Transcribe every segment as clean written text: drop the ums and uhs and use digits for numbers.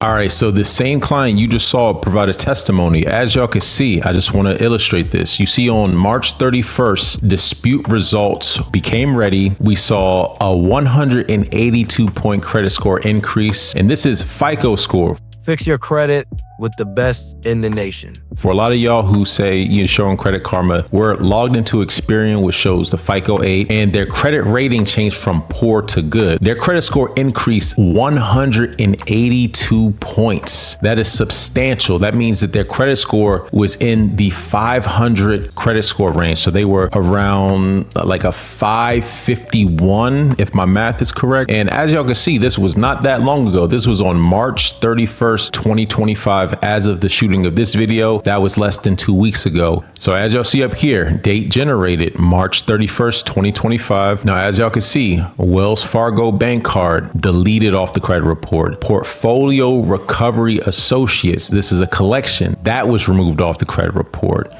All right, so the same client you just saw provide a testimony. As y'all can see, I just want to illustrate this. You see on March 31st, dispute results became ready. We saw a 182-point credit score increase, and this is FICO score. Fix your credit with the best in the nation. For a lot of y'all who say you're showing Credit Karma, we're logged into Experian, which shows the FICO 8, and their credit rating changed from poor to good. Their credit score increased 182 points. That is substantial. That means that their credit score was in the 500 credit score range. So they were around like a 551, if my math is correct. And as y'all can see, this was not that long ago. This was on March 31st, 2025. As of the shooting of this video, that was less than 2 weeks ago. So as y'all see up here, date generated March 31st, 2025. Now, as y'all can see, Wells Fargo bank card deleted off the credit report. Portfolio Recovery Associates, this is a collection, that was removed off the credit report.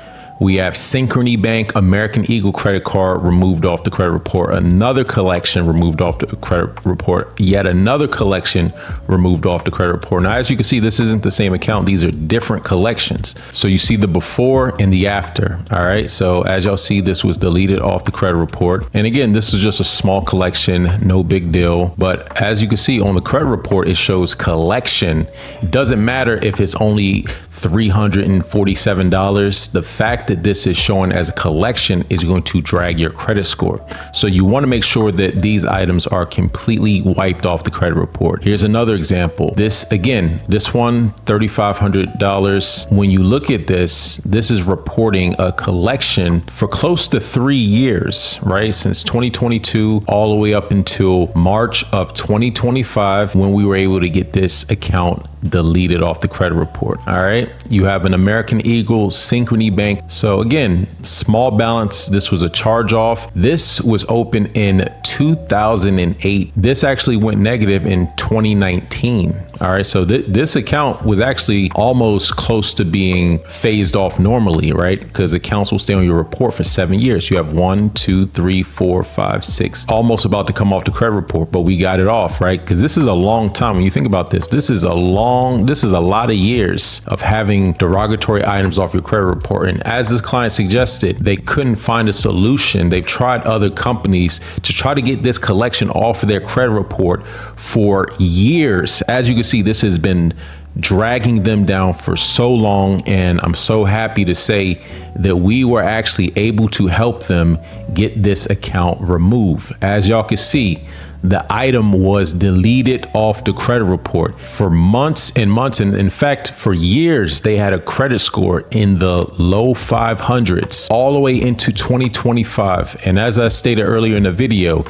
We have Synchrony Bank, American Eagle credit card removed off the credit report. Another collection removed off the credit report. Yet another collection removed off the credit report. Now, as you can see, this isn't the same account. These are different collections. So you see the before and the after. All right. So as y'all see, this was deleted off the credit report. And again, this is just a small collection, no big deal. But as you can see on the credit report, it shows collection. It doesn't matter if it's only $347. The fact that this is showing as a collection is going to drag your credit score. So you want to make sure that these items are completely wiped off the credit report. Here's another example. This again, this one, $3,500. When you look at this, this is reporting a collection for close to 3 years, right? Since 2022 all the way up until March of 2025, when we were able to get this account deleted off the credit report. All right. You have an American Eagle, Synchrony Bank. So again, small balance. This was a charge off. This was open in 2008. This actually went negative in 2019. All right. So this account was actually almost close to being phased off normally, right? Because accounts will stay on your report for 7 years. You have 1, 2, 3, 4, 5, 6, almost about to come off the credit report, but we got it off, right? Because this is a long time. When you think about this, this is a lot of years of having derogatory items off your credit report. And as this client suggested, they couldn't find a solution. They've tried other companies to try to get this collection off of their credit report for years. As you can see, this has been dragging them down for so long, and I'm so happy to say that we were actually able to help them get this account removed. As y'all can see, the item was deleted off the credit report for months and months. And in fact, for years, they had a credit score in the low 500s all the way into 2025. And as I stated earlier in the video,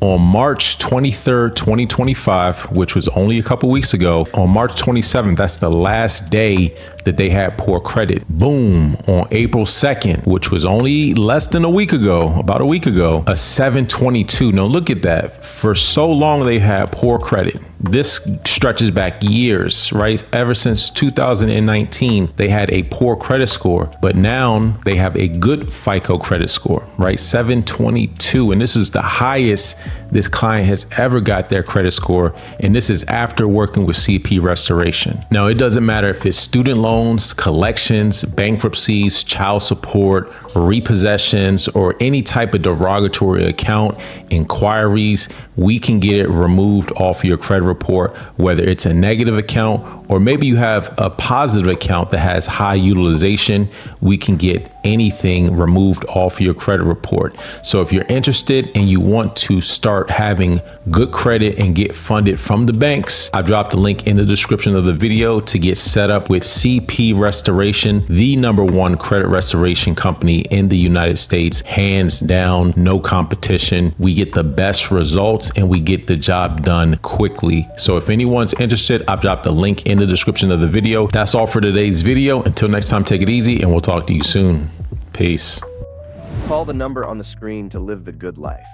on March 23rd, 2025, which was only a couple weeks ago, on March 27th, that's the last day that they had poor credit. Boom, on April 2nd, which was only less than a week ago, about a week ago, a 722. Now look at that. For so long, they had poor credit. This stretches back years, right? Ever since 2019, they had a poor credit score, but now they have a good FICO credit score, right? 722. And this is the highest this client has ever got their credit score. And this is after working with CP Restoration. Now, it doesn't matter if it's student loans, collections, bankruptcies, child support, repossessions, or any type of derogatory account inquiries, we can get it removed off your credit report, whether it's a negative account or maybe you have a positive account that has high utilization. We can get anything removed off your credit report. So if you're interested and you want to start having good credit and get funded from the banks, I dropped a link in the description of the video to get set up with CP Restoration, the #1 credit restoration company in the United States, hands down, no competition. We get the best results and we get the job done quickly. So if anyone's interested, I've dropped a link in the description of the video. That's all for today's video. Until next time, take it easy and we'll talk to you soon. Peace. Call the number on the screen to live the good life.